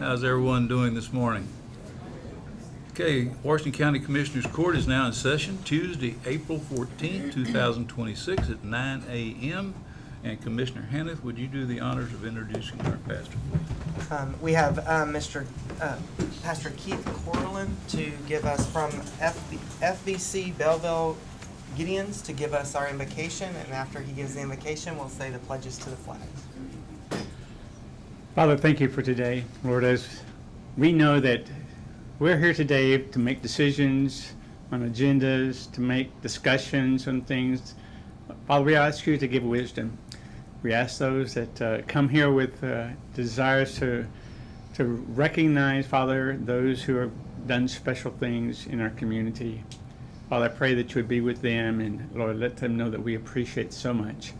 How's everyone doing this morning? Okay, Washington County Commissioners Court is now in session Tuesday, April 14th, 2026 at 9 a.m. And Commissioner Hanneth, would you do the honors of introducing our pastor? We have Pastor Keith Corlin to give us from FBC Belleville Gideons to give us our invocation, and after he gives the invocation, we'll say the pledges to the flag. Father, thank you for today. Lord, as we know that we're here today to make decisions on agendas, to make discussions on things, Father, we ask you to give wisdom. We ask those that come here with desires to recognize, Father, those who have done special things in our community. Father, I pray that you would be with them, and Lord, let them know that we appreciate so much.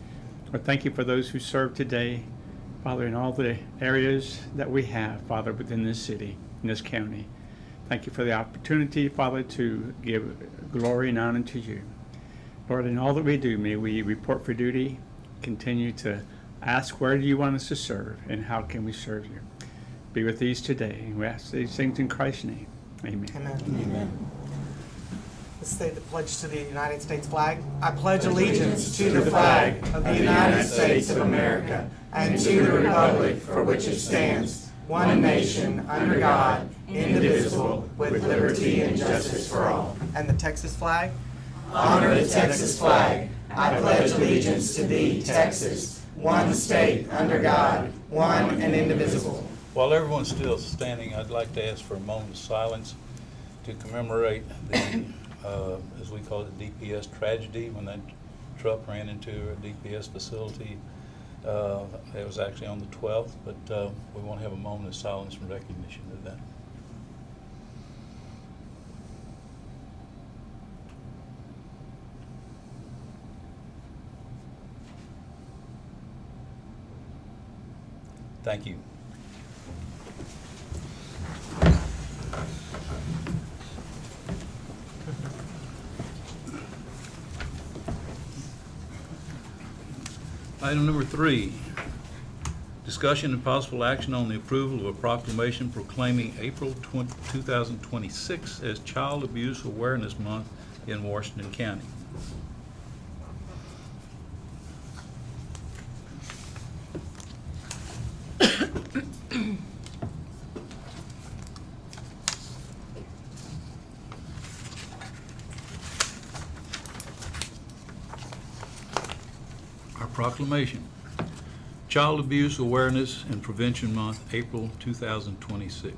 Lord, thank you for those who serve today, Father, in all the areas that we have, Father, within this city, in this county. Thank you for the opportunity, Father, to give glory and honor to you. Lord, in all that we do, may we report for duty, continue to ask where do you want us to serve and how can we serve you. Be with these today. We ask these things in Christ's name. Amen. Amen. Amen. Let's say the pledge to the United States flag. I pledge allegiance to the flag of the United States of America and to the republic for which it stands, one nation, under God, indivisible, with liberty and justice for all. And the Texas flag. Honor the Texas flag. I pledge allegiance to thee, Texas, one state, under God, one and indivisible. While everyone's still standing, I'd like to ask for a moment of silence to commemorate the, as we call it, DPS tragedy, when that truck ran into a DPS facility. It was actually on the 12th, but we want to have a moment of silence and recognition of that. Thank you. Item number 3, discussion and possible action on the approval of a proclamation proclaiming April 2026 as Child Abuse Awareness Month in Washington County. Proclamation. Child Abuse Awareness and Prevention Month, April 2026.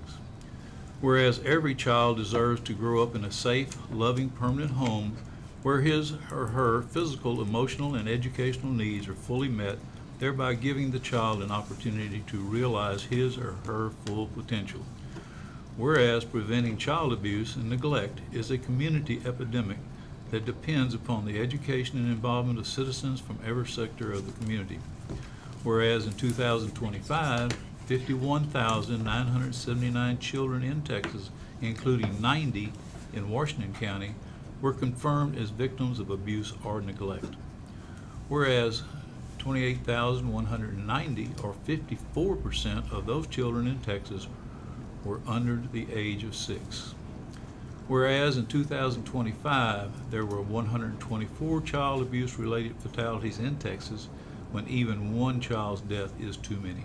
Whereas every child deserves to grow up in a safe, loving, permanent home where his or her physical, emotional, and educational needs are fully met, thereby giving the child an opportunity to realize his or her full potential. Whereas preventing child abuse and neglect is a community epidemic that depends upon the education and involvement of citizens from every sector of the community. Whereas in 2025, 51,979 children in Texas, including 90 in Washington County, were confirmed as victims of abuse or neglect. Whereas 28,190, or 54% of those children in Texas, were under the age of 6. Whereas in 2025, there were 124 child abuse-related fatalities in Texas, when even one child's death is too many.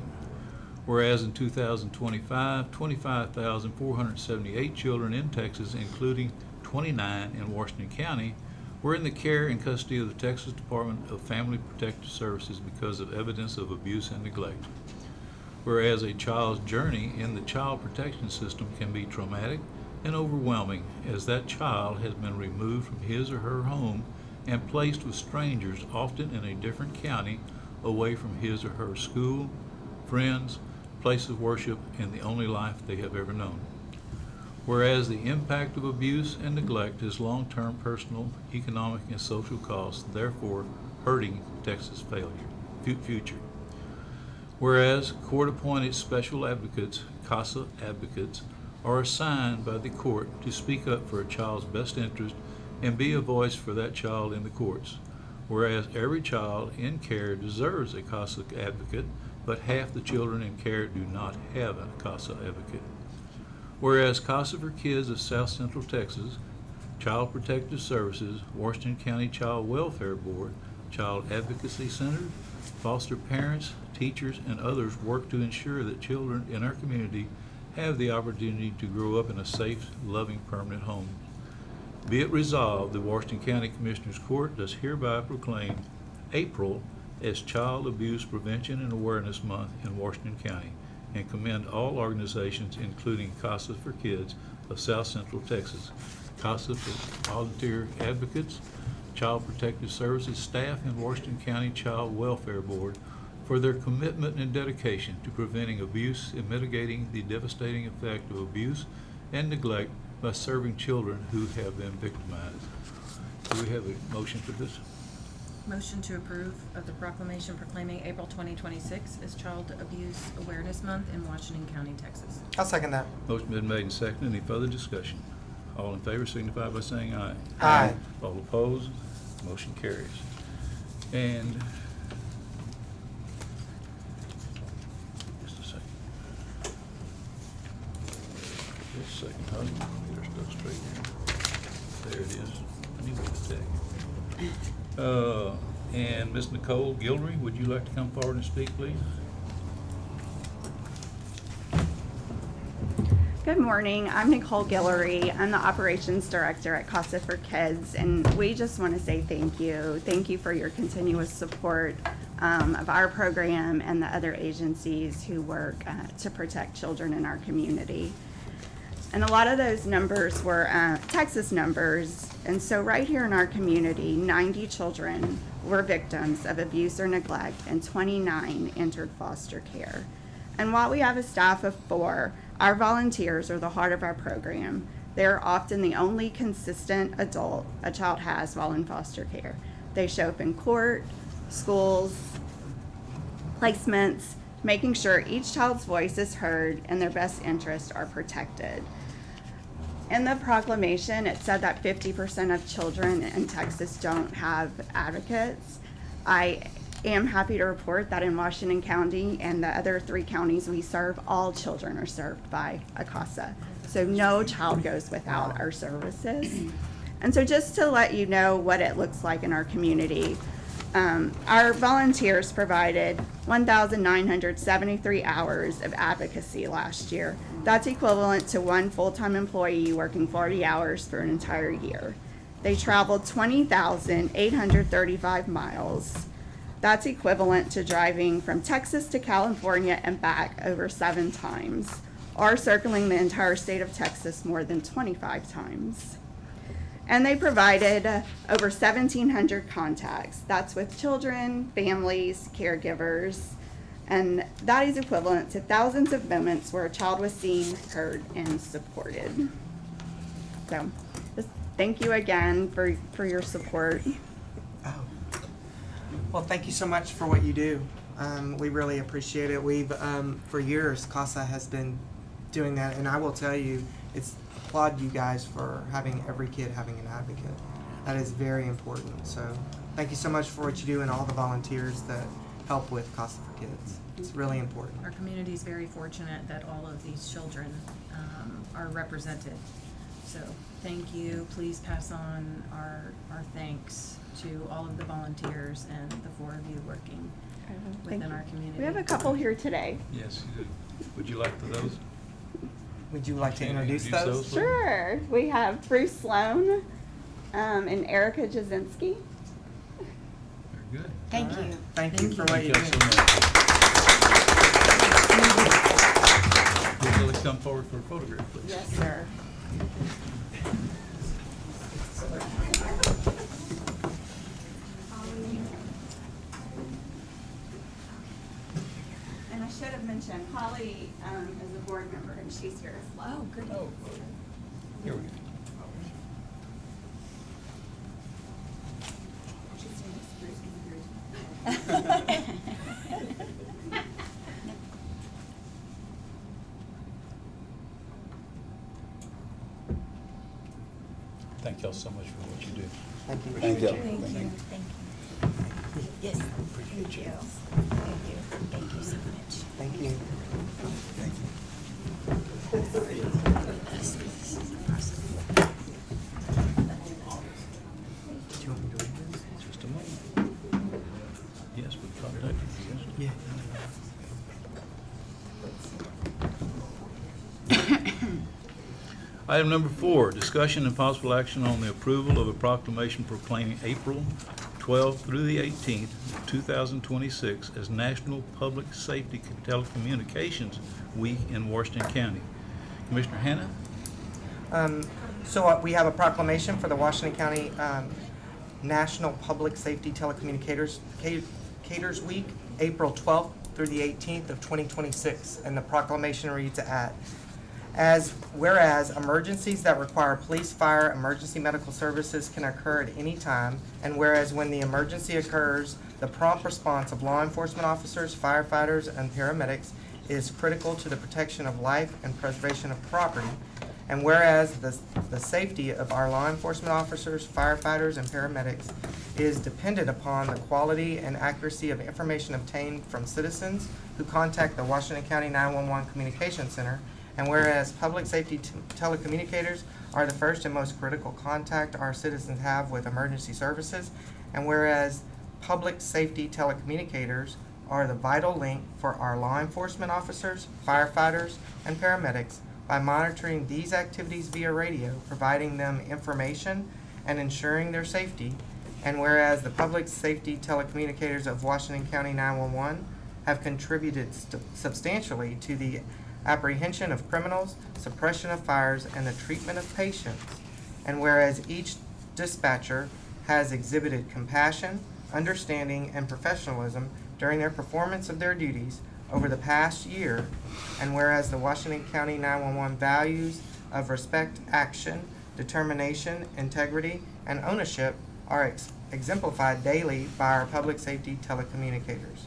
Whereas in 2025, 25,478 children in Texas, including 29 in Washington County, were in the care and custody of the Texas Department of Family Protective Services because of evidence of abuse and neglect. Whereas a child's journey in the child protection system can be traumatic and overwhelming, as that child has been removed from his or her home and placed with strangers, often in a different county, away from his or her school, friends, place of worship, and the only life they have ever known. Whereas the impact of abuse and neglect is long-term personal, economic, and social costs, therefore hurting Texas' future. Whereas court-appointed special advocates, CASA advocates, are assigned by the court to speak up for a child's best interest and be a voice for that child in the courts. Whereas every child in care deserves a CASA advocate but half the children in care do not have a CASA advocate. Whereas CASA for Kids of South Central Texas, Child Protective Services, Washington County Child Welfare Board, Child Advocacy Center, foster parents, teachers, and others work to ensure that children in our community have the opportunity to grow up in a safe, loving, permanent home. Be it resolved, the Washington County Commissioners Court does hereby proclaim April as Child Abuse Prevention and Awareness Month in Washington County and commend all organizations, including CASA for Kids of South Central Texas, CASA for Volunteer Advocates, Child Protective Services staff, and Washington County Child Welfare Board for their commitment and dedication to preventing abuse and mitigating the devastating effect of abuse and neglect by serving children who have been victimized. Do we have a motion for this? Motion to approve of the proclamation proclaiming April 2026 as Child Abuse Awareness Month in Washington County, Texas. I'll second that. Motion been made and seconded. Any further discussion? All in favor signify by saying aye. Aye. All opposed, motion carries. And just a second. Just a second, honey. Get our stuff straight here. There it is. I knew what to tell you. And Ms. Nicole Gildery, would you like to come forward and speak, please? Good morning. I'm Nicole Guillory. I'm the Operations Director at CASA for Kids, and we just want to say thank you. Thank you for your continuous support of our program and the other agencies who work to protect children in our community. And a lot of those numbers were Texas numbers, and so right here in our community, 90 children were victims of abuse or neglect, and 29 entered foster care. And while we have a staff of 4, our volunteers are the heart of our program. They're often the only consistent adult a child has while in foster care. They show up in court, schools, placements, making sure each child's voice is heard and their best interests are protected. In the proclamation, it said that 50% of children in Texas don't have advocates. I am happy to report that in Washington County and the other 3 counties we serve, all children are served by a CASA. So no child goes without our services. And so just to let you know what it looks like in our community, our volunteers provided 1,973 hours of advocacy last year. That's equivalent to 1 full-time employee working 40 hours for an entire year. They traveled 20,835 miles. That's equivalent to driving from Texas to California and back over 7 times, or circling the entire state of Texas more than 25 times. And they provided over 1,700 contacts. That's with children, families, caregivers, and that is equivalent to thousands of moments where a child was seen, heard, and supported. So, just thank you again for your support. Oh. Well, thank you so much for what you do. We really appreciate it. We've, for years, CASA has been doing that, and I will tell you, applaud you guys for having every kid having an advocate. That is very important. So thank you so much for what you do and all the volunteers that help with CASA for Kids. It's really important. Our community is very fortunate that all of these children are represented. So thank you. Please pass on our thanks to all of the volunteers and the 4 of you working within our community. We have a couple here today. Yes, you do. Would you like for those? Would you like to Can you introduce introduce those? those? Sure. We have Bruce Sloan and Erica Jasinski. Very good. Thank All right. you. Thank you for what Thank you you do. so much. Would you like to come forward for a photograph, please? Yes, sir. And I should have mentioned, Holly is a board member, and she's here as well. Oh, good. Oh, here we go. Thank y'all so much for what you do. Thank you. Thank you. Thank you. Yes. Appreciate you. Thank you so much. Thank you. Do you want me to read this? Just a moment. Yes, we contacted you yesterday. Item number 4, discussion and possible action on the approval of a proclamation proclaiming April 12th through the 18th, 2026 as National Public Safety Telecommunications Week in Washington County. Commissioner Hannah? So we have a proclamation for the Washington County National Public Safety Telecommunicators Week, April 12th through the 18th of 2026. And the proclamation reads whereas emergencies that require police, fire, emergency medical services can occur at any time, and whereas when the emergency occurs, the prompt response of law enforcement officers, firefighters, and paramedics is critical to the protection of life and preservation of property, and whereas the safety of our law enforcement officers, firefighters, and paramedics is dependent upon the quality and accuracy of information obtained from citizens who contact the Washington County 911 Communication Center, and whereas public safety telecommunicators are the first and most critical contact our citizens have with emergency services, and whereas public safety telecommunicators are the vital link for our law enforcement officers, firefighters, and paramedics by monitoring these activities via radio, providing them information and ensuring their safety, and whereas the public safety telecommunicators of Washington County 911 have contributed substantially to the apprehension of criminals, suppression of fires, and the treatment of patients, and whereas each dispatcher has exhibited compassion, understanding, and professionalism during their performance of their duties over the past year, and whereas the Washington County 911 values of respect, action, determination, integrity, and ownership are exemplified daily by our public safety telecommunicators.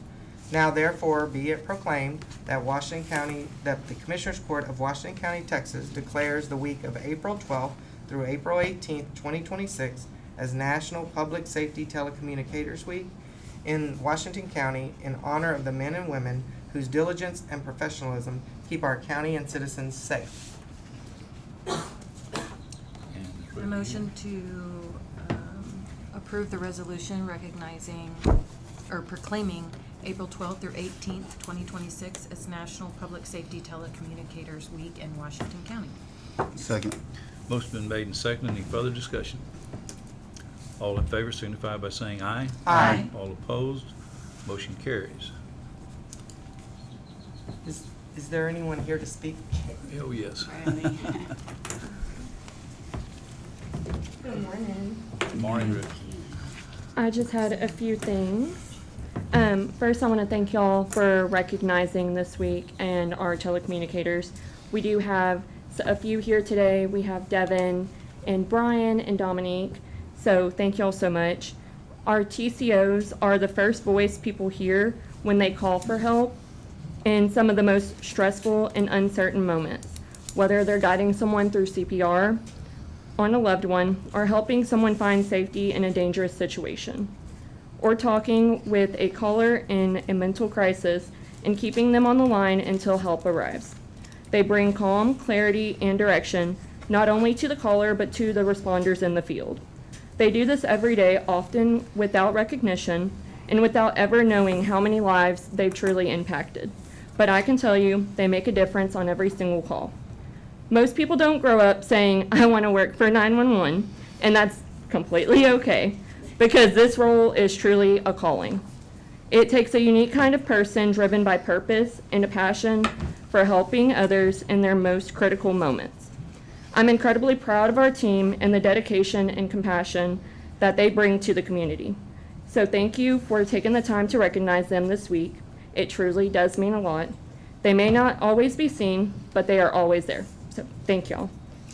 Now therefore be it proclaimed that the Commissioners Court of Washington County, Texas declares the week of April 12th through April 18th, 2026 as National Public Safety Telecommunicators Week in Washington County in honor of the men and women whose diligence and professionalism keep our county and citizens safe. A motion to approve the resolution recognizing or proclaiming April 12th through 18th, 2026 as National Public Safety Telecommunicators Week in Washington County. Second. Motion been made and seconded. Any further discussion? All in favor signify by saying aye. Aye. All opposed, motion carries. Is there anyone here to speak? Oh, yes. Good morning. Good morning, Rick. I just had a few things. First, I want to thank y'all for recognizing this week and our telecommunicators. We do have a few here today. We have Devin and Brian and Dominique. So thank y'all so much. Our TCOs are the first voice people hear when they call for help in some of the most stressful and uncertain moments, whether they're guiding someone through CPR on a loved one or helping someone find safety in a dangerous situation, or talking with a caller in a mental crisis and keeping them on the line until help arrives. They bring calm, clarity, and direction, not only to the caller, but to the responders in the field. They do this every day, often without recognition and without ever knowing how many lives they've truly impacted. But I can tell you, they make a difference on every single call. Most people don't grow up saying, I want to work for 911, and that's completely okay, because this role is truly a calling. It takes a unique kind of person driven by purpose and a passion for helping others in their most critical moments. I'm incredibly proud of our team and the dedication and compassion that they bring to the community. So thank you for taking the time to recognize them this week. It truly does mean a lot. They may not always be seen, but they are always there. So thank y'all.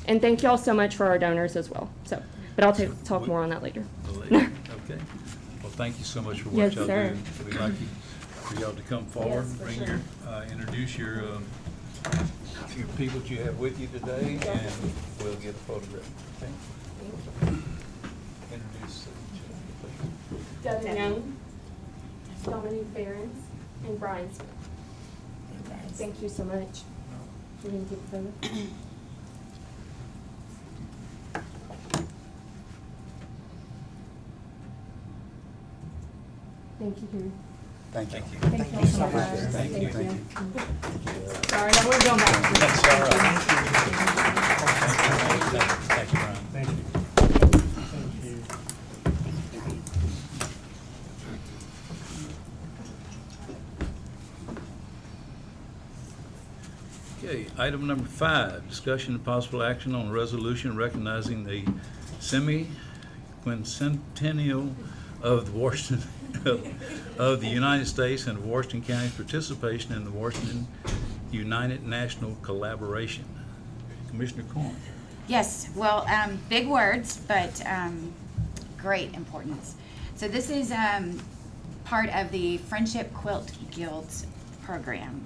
And thank y'all so much for our donors as well. But I'll talk more on that later. Okay. Well, thank you so much for what Yes, y'all sir. do. We'd like for y'all to come forward, bring your, introduce your people that you have with you today, and we'll get a photograph. Okay? Introduce each other, please. Devin Young. Dominique Behrens, and Brian Smith. Thank you so much. You can take a photo. Thank you, Karen. Thank you. Thank you so much. Thank you. Sorry, now we're going back to. That's all right. Thank you, Brian. Thank you. Okay, item number 5, discussion and possible action on a resolution recognizing the semi-quincentennial of the Washington, of the United States and of Washington County's participation in the Washington United National Collaboration. Commissioner Corn. Yes, well, big words, but great importance. So this is part of the Friendship Quilt Guild's program.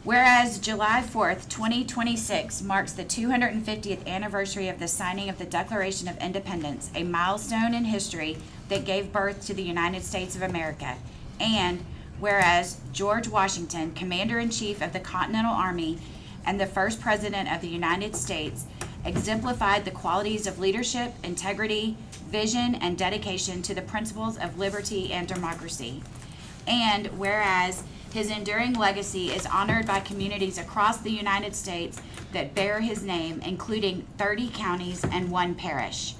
Whereas July 4th, 2026 marks the 250th anniversary of the signing of the Declaration of Independence, a milestone in history that gave birth to the United States of America. And whereas George Washington, Commander-in-Chief of the Continental Army and the first President of the United States, exemplified the qualities of leadership, integrity, vision, and dedication to the principles of liberty and democracy. And whereas his enduring legacy is honored by communities across the United States that bear his name, including 30 counties and 1 parish.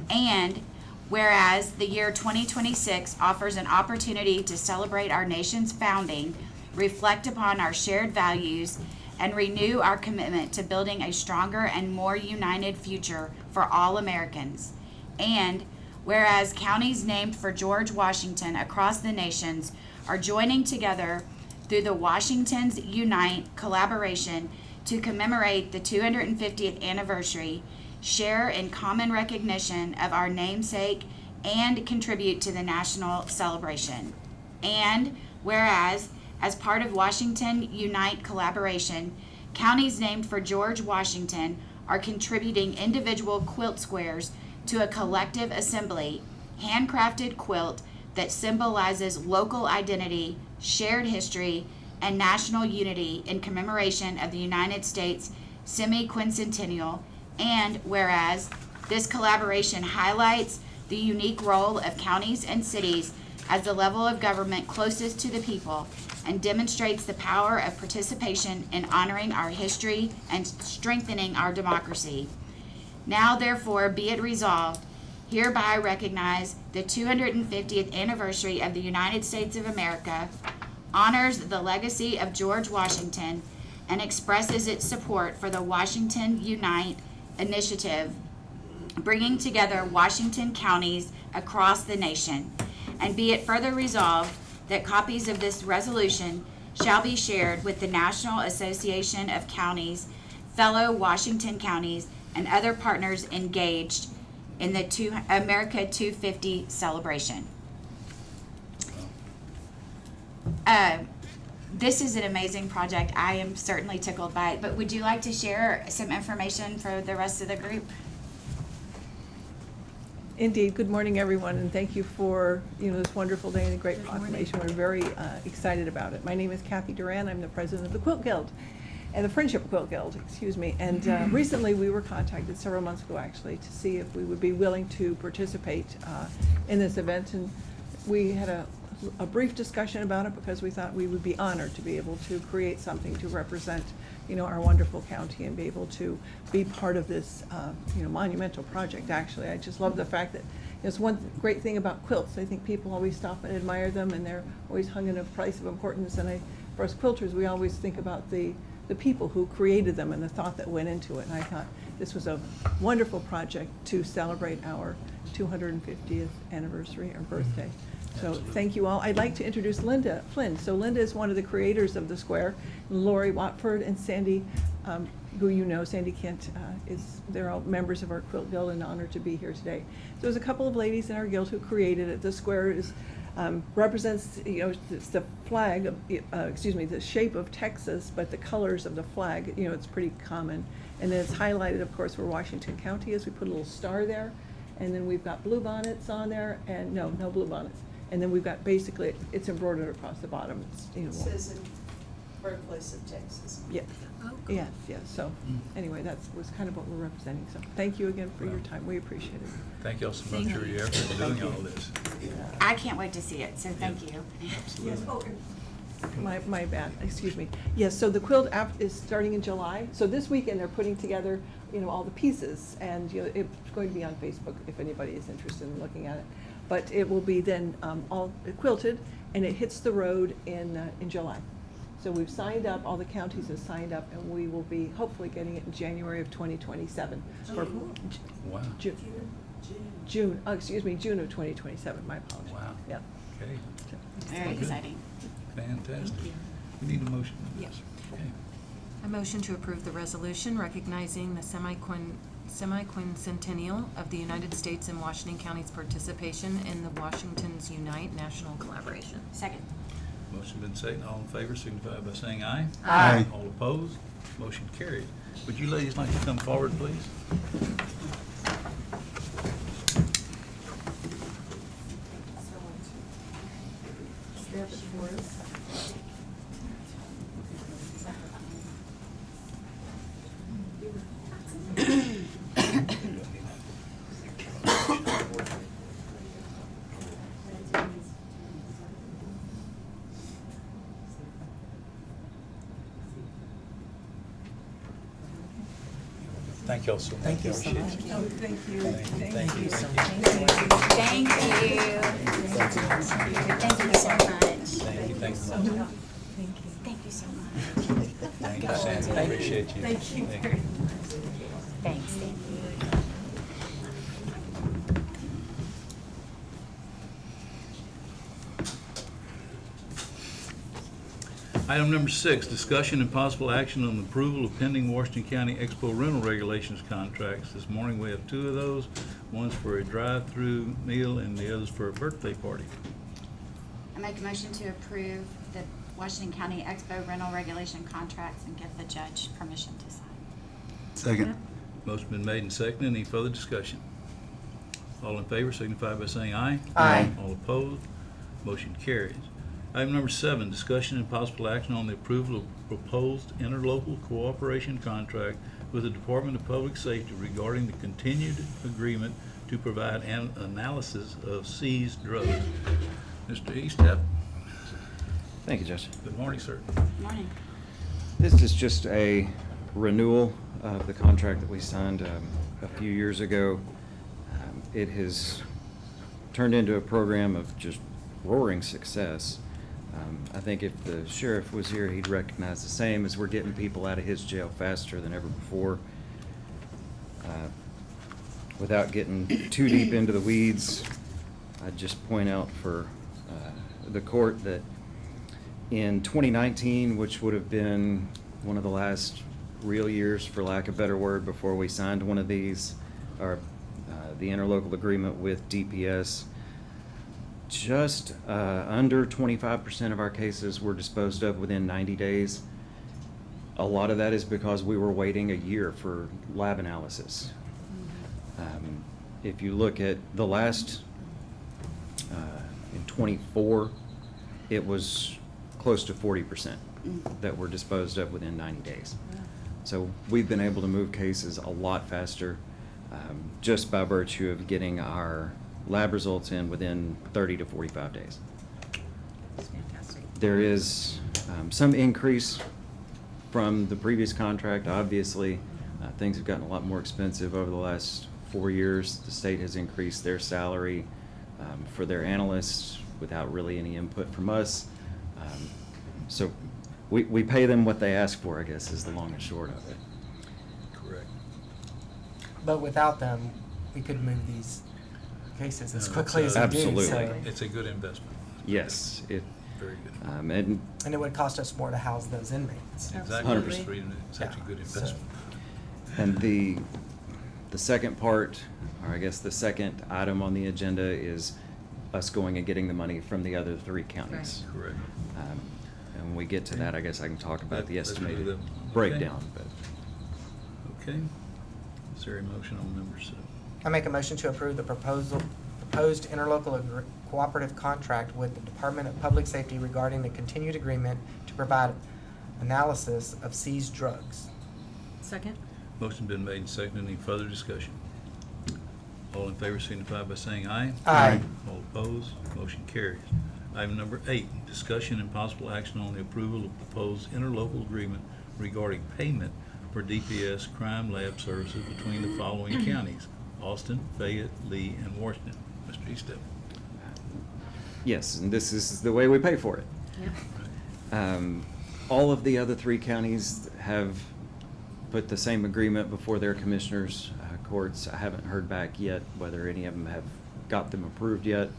And whereas the year 2026 offers an opportunity to celebrate our nation's founding, reflect upon our shared values, and renew our commitment to building a stronger and more united future for all Americans. And whereas counties named for George Washington across the nations are joining together through the Washingtons Unite collaboration to commemorate the 250th anniversary, share in common recognition of our namesake, and contribute to the national celebration. And whereas, as part of Washington Unite collaboration, counties named for George Washington are contributing individual quilt squares to a collective assembly, handcrafted quilt that symbolizes local identity, shared history, and national unity in commemoration of the United States semi-quincentennial. And whereas this collaboration highlights the unique role of counties and cities as the level of government closest to the people and demonstrates the power of participation in honoring our history and strengthening our democracy. Now therefore be it resolved, hereby recognize the 250th anniversary of the United States of America, honors the legacy of George Washington, and expresses its support for the Washington Unite initiative, bringing together Washington counties across the nation. And be it further resolved that copies of this resolution shall be shared with the National Association of Counties, fellow Washington counties, and other partners engaged in the America 250 celebration. This is an amazing project. I am certainly tickled by it, but would you like to share some information for the rest of the group? Indeed. Good morning, everyone, and thank you for this wonderful day and the great proclamation. We're very excited about it. My name is Kathy Duran. I'm the president of the Quilt Guild, and the Friendship Quilt Guild, excuse me. And recently we were contacted, several months ago actually, to see if we would be willing to participate in this event. And we had a brief discussion about it because we thought we would be honored to be able to create something to represent our wonderful county and be able to be part of this monumental project. Actually, I just love the fact that it's one great thing about quilts. I think people always stop and admire them, and they're always hung in a place of importance. And for us quilters, we always think about the people who created them and the thought that went into it. And I thought this was a wonderful project to celebrate our 250th anniversary or birthday. So thank you all. I'd like to introduce Linda Flynn. So Linda is one of the creators of the square. Lori Watford and Sandy, who you know, Sandy Kent, they're all members of our Quilt Guild and honored to be here today. So there's a couple of ladies in our guild who created it. The square is represents, it's the flag, the shape of Texas, but the colors of the flag, it's pretty common. And then it's highlighted, of course, where Washington County is. We put a little star there. And then we've got blue bonnets on there, and no blue bonnets. And then we've got, basically, it's embroidered across the bottom. It's, you know, in birthplace of Texas. yes, Oh, cool. yes. So, anyway, that was kind of what we're representing. So, thank you again for your time. We appreciate it. Thank y'all so much for your effort in doing all this. I can't wait to see it, so thank you. Absolutely. My bad, excuse me. Yes, so the quilt app is starting in July. So this weekend, they're putting together, you know, all the pieces, and, you know, it's going to be on Facebook if anybody is interested in looking at it. But it will be then all quilted, and it hits the road in July. So we've signed up, all the counties have signed up, and we will be hopefully getting it in January of 2027. For Wow. June of 2027, my apologies. Wow. Yeah. Okay, Very Good. exciting. fantastic. you. We need a motion. on Yeah. this. Okay. I motion to approve the resolution recognizing the semi-quincentennial of the United States and Washington County's participation in the Washington's Unite National Collaboration. Second. Motion been seconded. All in favor signify by saying aye. Aye. All opposed? Motion carried. Would you ladies like to come forward, please? Thank y'all so much. Thank you so Appreciate much. it. Oh, thank you. Thank you. Thank you. Thank you so much. Thank you, thank you. Thank you so much. Thank you, Sandy. I appreciate you. Thank you. Thanks, thank you. Item number 6, discussion and possible action on the approval of pending Washington County Expo rental regulations contracts. This morning we have 2 of those. One's for a drive-through meal and the other's for a birthday party. I make a motion to approve the Washington County Expo rental regulation contracts and give the judge permission to sign. Second. Motion been made and seconded. Any further discussion? All in favor signify by saying aye. Aye. All opposed? Motion carries. Item number 7, discussion and possible action on the approval of proposed interlocal cooperation contract with the Department of Public Safety regarding the continued agreement to provide an analysis of seized drugs. Mr. Eastep, Thank you, Judge. good morning, sir. Good morning. This is just a renewal of the contract that we signed a few years ago. It has turned into a program of just roaring success. I think if the sheriff was here, he'd recognize the same, as we're getting people out of his jail faster than ever before. Without getting too deep into the weeds, I'd just point out for the court that in 2019, which would have been one of the last real years, for lack of a better word, before we signed one of these, or the interlocal agreement with DPS, just under 25% of our cases were disposed of within 90 days. A lot of that is because we were waiting a year for lab analysis. If you look at the last, in 24, it was close to 40% that were disposed of within 90 days. So we've been able to move cases a lot faster, just by virtue of getting our lab results in within 30 to 45 days. That's fantastic. There is some increase from the previous contract. Obviously, things have gotten a lot more expensive over the last 4 years. The state has increased their salary for their analysts without really any input from us. So we pay them what they ask for, I guess, is the long and short of it. Correct. But without them, we could move these cases as quickly as we do. Absolutely. So- It's a good investment. Yes, it, Very good. and And it would cost us more to house those inmates. Exactly. 100%. It's actually a good Yeah, so- investment. And the second part, or I guess the second item on the agenda, is us going and getting the money from the other 3 counties. Correct. And when we get to that, I guess I can talk about the Let's do estimated them. Okay. breakdown, but. Okay. Is there a motion on number 7? I make a motion to approve the proposed interlocal cooperative contract with the Department of Public Safety regarding the continued agreement to provide analysis of seized drugs. Second? Motion been made and seconded. Any further discussion? All in favor signify by saying aye. Aye. All opposed, motion carries. Item number 8, discussion and possible action on the approval of proposed interlocal agreement regarding payment for DPS crime lab services between the following counties: Austin, Fayette, Lee, and Washington. Mr. Easton. Yes, and this is the way we pay for it. Yep. All of the other 3 counties have put the same agreement before their commissioners' courts. I haven't heard back yet whether any of them have got them approved yet.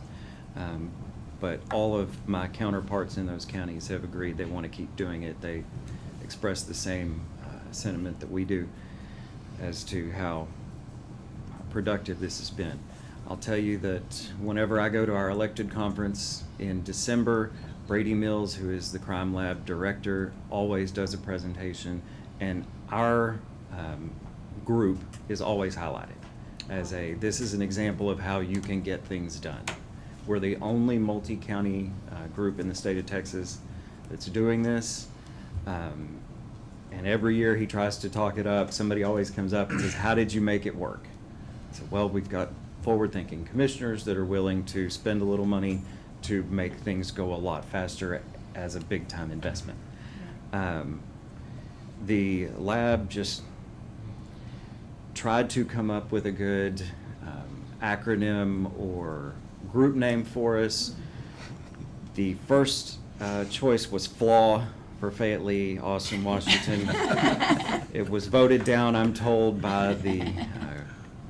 But all of my counterparts in those counties have agreed they want to keep doing it. They express the same sentiment that we do as to how productive this has been. I'll tell you that whenever I go to our elected conference in December, Brady Mills, who is the crime lab director, always does a presentation, and our group is always highlighted as this is an example of how you can get things done. We're the only multi-county group in the state of Texas that's doing this. And every year he tries to talk it up. Somebody always comes up and says, how did you make it work? I said, well, we've got forward-thinking commissioners that are willing to spend a little money to make things go a lot faster as a big-time investment. The lab just tried to come up with a good acronym or group name for us. The first choice was FLAW for Fayette, Lee, Austin, Washington. It was voted down, I'm told, by the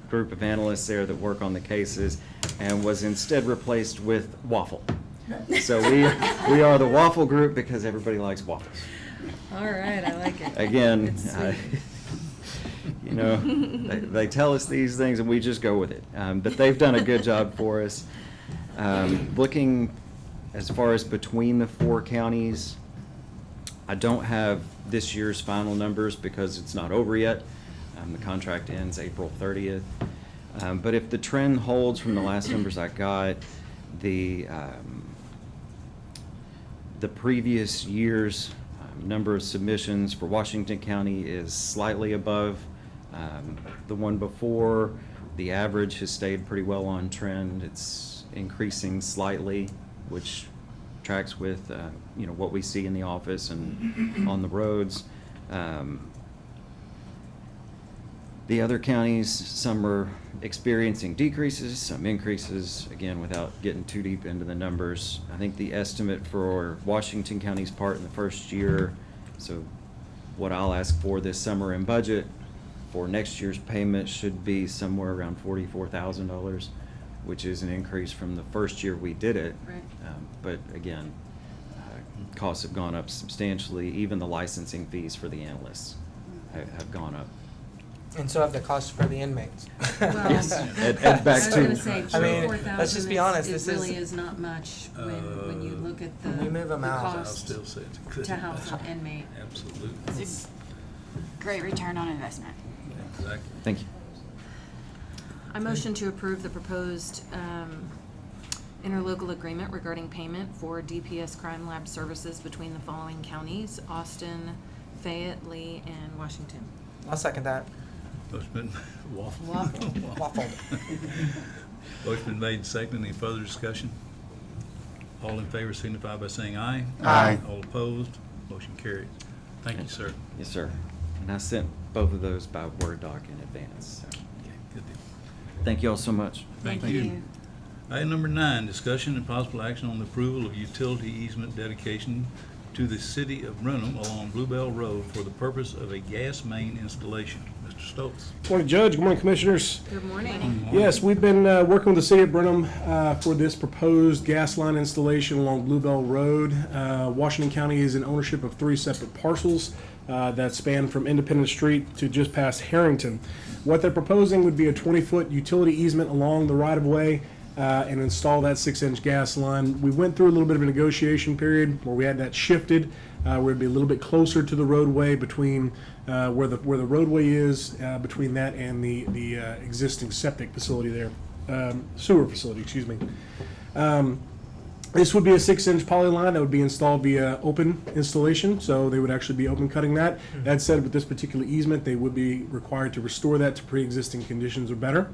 group of analysts there that work on the cases, and was instead replaced with Waffle. So we are the Waffle group because everybody likes waffles. All right, I like it. Again, It's sweet. you know, they tell us these things and we just go with it. But they've done a good job for us. Looking as far as between the 4 counties, I don't have this year's final numbers because it's not over yet. The contract ends April 30th. But if the trend holds from the last numbers I got, the previous year's number of submissions for Washington County is slightly above the one before. The average has stayed pretty well on trend. It's increasing slightly, which tracks with you know, what we see in the office and on the roads. The other counties, some are experiencing decreases, some increases, again, without getting too deep into the numbers. I think the estimate for Washington County's part in the first year, so what I'll ask for this summer in budget for next year's payment should be somewhere around $44,000, which is an increase from the first year we did it. Right. But again, costs have gone up substantially. Even the licensing fees for the analysts have gone up. And so have the costs for the inmates. Well, Yes. And I back was to- gonna say, I mean, 4,000, let's just be honest, it this really is- is not much when you look at the When we move 'em the out, I'll cost still say it's a good to house an investment. inmate. Absolutely. It's a great return on investment. Exactly. Thank you. I motion to approve the proposed interlocal agreement regarding payment for DPS crime lab services between the following counties: Austin, Fayette, Lee, and Washington. I'll second that. Motion been, waffle. Waffle. Motion been made and seconded. Any further discussion? All in favor signify by saying aye. Aye. All opposed, motion carries. Thank you, sir. Yes, sir. And I sent both of those by Word doc in advance. So. Okay, good deal. Thank you all so much. Thank you. Item number 9, discussion and possible action on the approval of utility easement dedication to the city of Brenham along Bluebell Road for the purpose of a gas main installation. Mr. Stokes. Good morning, Judge. Good morning, Commissioners. Good morning. Yes, we've been working with the city of Brenham for this proposed gas line installation along Bluebell Road. Washington County is in ownership of 3 separate parcels that span from Independence Street to just past Harrington. What they're proposing would be a 20-foot utility easement along the right-of-way and install that 6-inch gas line. We went through a little bit of a negotiation period where we had that shifted, where it'd be a little bit closer to the roadway between where the roadway is between that and the existing septic facility there, sewer facility, excuse me. This would be a 6-inch poly line that would be installed via open installation, so they would actually be open cutting that. That said, with this particular easement, they would be required to restore that to pre-existing conditions or better.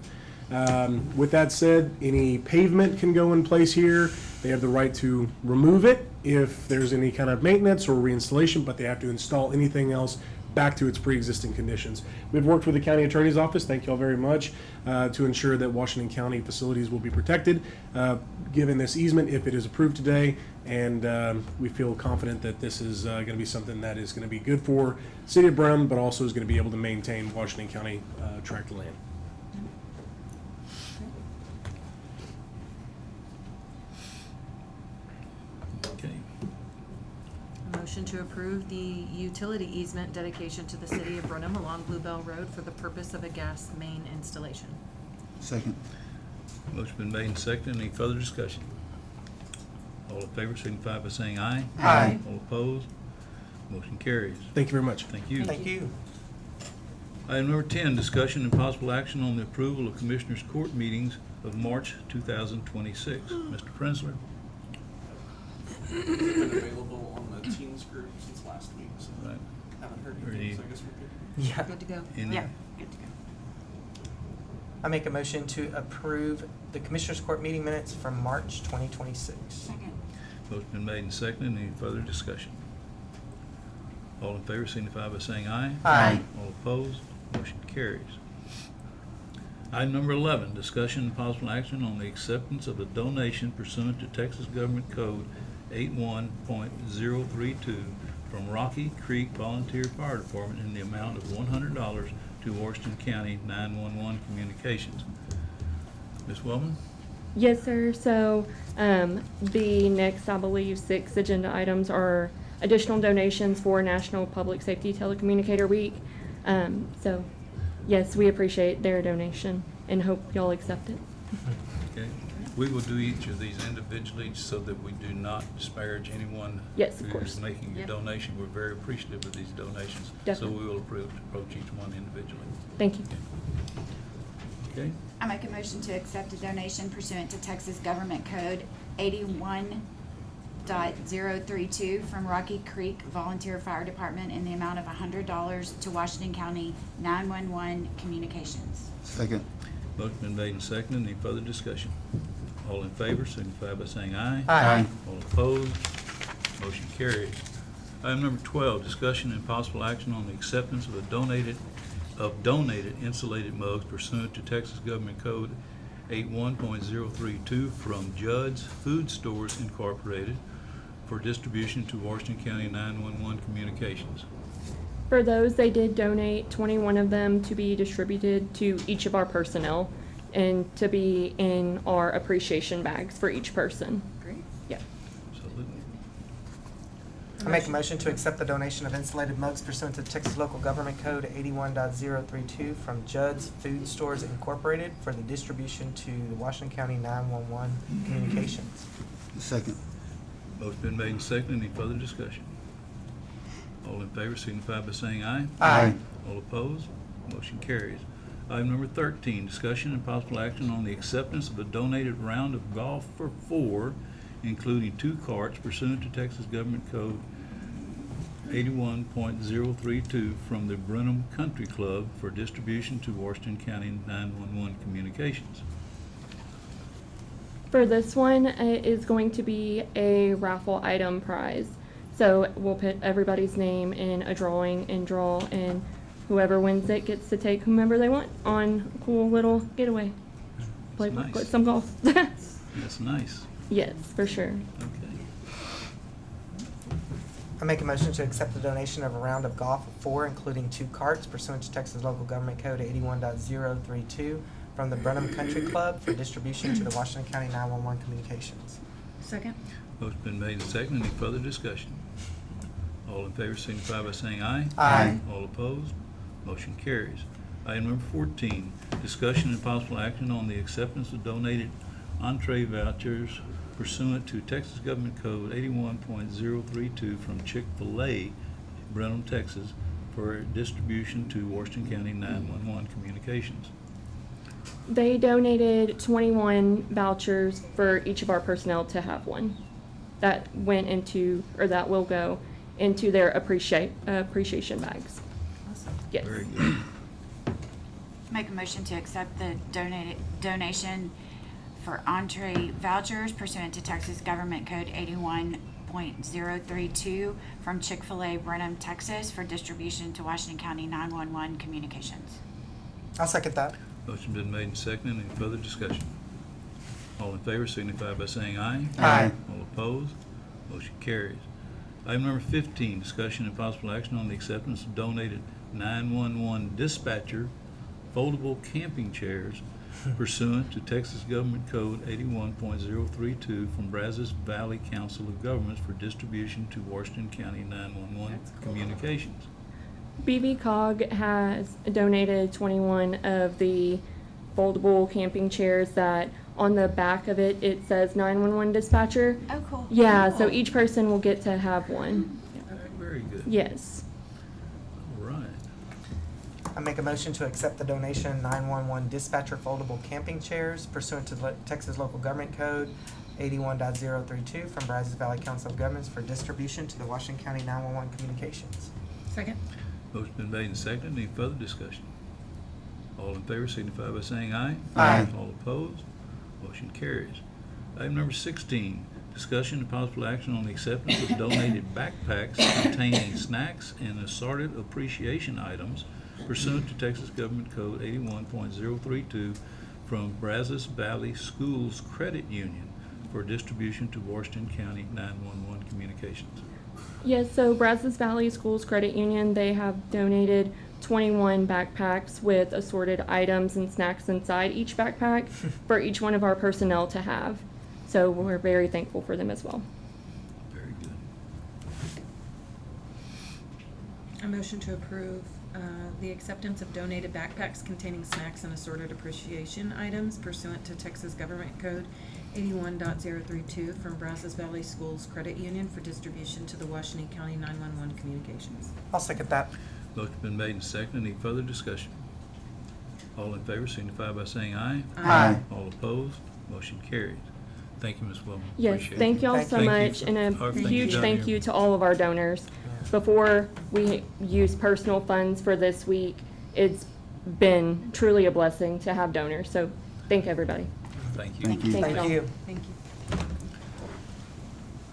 With that said, any pavement can go in place here. They have the right to remove it if there's any kind of maintenance or reinstallation, but they have to install anything else back to its pre-existing conditions. We've worked with the county attorney's office, thank you all very much, to ensure that Washington County facilities will be protected, given this easement if it is approved today. And we feel confident that this is going to be something that is going to be good for City of Brenham, but also is going to be able to maintain Washington County tract of land. Okay. Motion to approve the utility easement dedication to the city of Brenham along Bluebell Road for the purpose of a gas main installation. Second. Motion been made and seconded. Any further discussion? All in favor signify by saying aye. Aye. All opposed? Motion carries. Thank you very much. Thank you. Thank you. Item number 10, discussion and possible action on the approval of Commissioners' Court meetings of March 2026. Mr. Prenzler. It's been available on the Teams group since last week, so Right. haven't heard Ready? anything, so I guess we're good. Yeah. Good to go. Any- Yeah, good to go. I make a motion to approve the Commissioners Court meeting minutes from March 2026. Second. Motion been made and seconded. Any further discussion? All in favor signify by saying aye. Aye. All opposed? Motion carries. Item number 11, discussion and possible action on the acceptance of a donation pursuant to Texas Government Code 81.032 from Rocky Creek Volunteer Fire Department in the amount of $100 to Washington County 911 Communications. Ms. Wellman? Yes, sir. So the next, I believe, 6 agenda items are additional donations for National Public Safety Telecommunicator Week. So, yes, we appreciate their donation and hope y'all accept it. Okay. We will do each of these individually so that we do not disparage anyone Yes, of who course. is making a Yep. donation. We're very appreciative of these donations. So Definitely. we will approach each one individually. Thank you. Okay? I make a motion to accept a donation pursuant to Texas Government Code 81.032 from Rocky Creek Volunteer Fire Department in the amount of $100 to Washington County 911 Communications. Second. Motion been made and seconded. Any further discussion? All in favor signify by saying aye. Aye. All opposed? Motion carries. Item number 12, discussion and possible action on the acceptance of donated insulated mugs pursuant to Texas Government Code 81.032 from Judd's Food Stores Incorporated for distribution to Washington County 911 Communications. For those, they did donate 21 of them to be distributed to each of our personnel and to be in our appreciation bags for each person. Great. Yeah. Absolutely. I make a motion to accept the donation of insulated mugs pursuant to Texas Local Government Code 81.032 from Judd's Food Stores Incorporated for the distribution to the Washington County 911 Communications. Second. Motion been made and seconded. Any further discussion? All in favor signify by saying aye. Aye. All opposed? Motion carries. Item number 13, discussion and possible action on the acceptance of a donated round of golf for 4, including 2 carts pursuant to Texas Government Code 81.032 from the Brenham Country Club for distribution to Washington County 911 Communications. For this one, it is going to be a raffle item prize. So we'll put everybody's name in a drawing and draw, and whoever wins it gets to take whomever they want on a cool little getaway. Play nice. some golf. That's nice. Yes, for sure. Okay. I make a motion to accept the donation of a round of golf of 4, including 2 carts pursuant to Texas Local Government Code 81.032 from the Brenham Country Club for distribution to the Washington County 911 Communications. Second. Motion been made and seconded. Any further discussion? All in favor signify by saying aye. Aye. All opposed? Motion carries. Item number 14, discussion and possible action on the acceptance of donated entree vouchers pursuant to Texas Government Code 81.032 from Chick-fil-A, Brenham, Texas, for distribution to Washington County 911 Communications. They donated 21 vouchers for each of our personnel to have one. That went into, or that will go into their appreciation bags. Awesome. Yes. Very good. Make a motion to accept the donation for entree vouchers pursuant to Texas Government Code 81.032 from Chick-fil-A Brenham, Texas for distribution to Washington County 911 Communications. I'll second that. Motion been made and seconded. Any further discussion? All in favor signify by saying aye. Aye. All opposed? Motion carries. Item number 15, discussion and possible action on the acceptance of donated 911 dispatcher foldable camping chairs pursuant to Texas Government Code 81.032 from Brazos Valley Council of Governments for distribution to Washington County 911 Communications. BVCOG has donated 21 of the foldable camping chairs that on the back of it, it says 911 dispatcher. Oh, cool. Yeah, so each person will get to have one. Very good. Yes. All right. I make a motion to accept the donation 911 dispatcher foldable camping chairs pursuant to Texas Local Government Code 81.032 from Brazos Valley Council of Governments for distribution to the Washington County 911 Communications. Second? Motion been made and seconded. Any further discussion? All in favor signify by saying aye. Aye. All opposed? Motion carries. Item number 16, discussion and possible action on the acceptance of donated backpacks containing snacks and assorted appreciation items pursuant to Texas Government Code 81.032 from Brazos Valley Schools Credit Union for distribution to Washington County 911 Communications. Yes, so Brazos Valley Schools Credit Union, they have donated 21 backpacks with assorted items and snacks inside each backpack for each one of our personnel to have. So we're very thankful for them as well. Very good. A motion to approve the acceptance of donated backpacks containing snacks and assorted appreciation items pursuant to Texas Government Code 81.032 from Brazos Valley Schools Credit Union for distribution to the Washington County 911 Communications. I'll second that. Motion been made and seconded. Any further discussion? All in favor signify by saying aye. Aye. All opposed? Motion carries. Thank you, Ms. Wilman. Yes, Appreciate thank it. y'all Thank so you. much, Thank you and for a everything huge you've done thank here. you to all of our donors. Before we use personal funds for this week, it's been truly a blessing to have donors, so thank everybody. Thank you. Thank you. Thank Thank y'all. you. Thank you.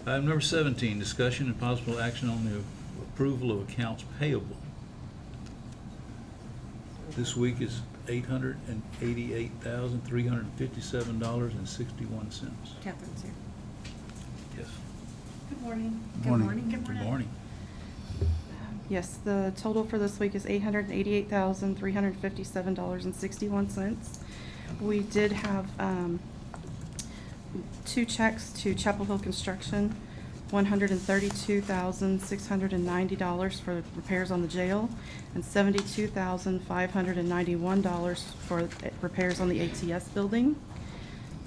Item number 17, discussion and possible action on the approval of accounts payable. This week is $888,357.61. Catherine's here. Yes. Good morning. Morning. Good morning. Yes, the total for this week is $888,357.61. We did have two checks to Chapel Hill Construction, $132,690 for repairs on the jail, and $72,591 for repairs on the ATS building.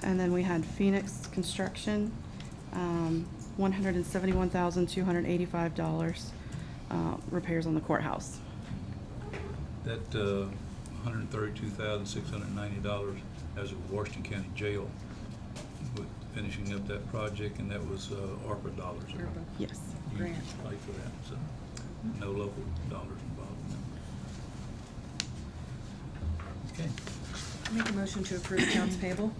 And then we had Phoenix Construction, $171,285. Repairs on the courthouse. That $132,690 as of Washington County Jail, with finishing up that project, and that was ARPA dollars. right? ARPA. Yes. You Grant. applied for that, so no local dollars involved in that. Okay. Make a motion to approve accounts payable.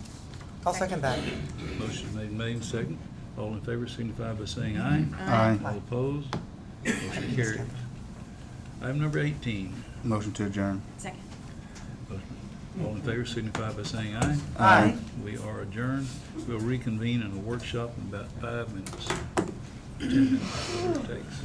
I'll second that. Motion made and second. All in favor signify by saying aye. Aye. All opposed? Motion carries. Item number 18. Motion to adjourn. Second. All in favor signify by saying aye. Aye. We are adjourned. We'll reconvene in a workshop in about 5 minutes. 10 minutes, whatever it takes.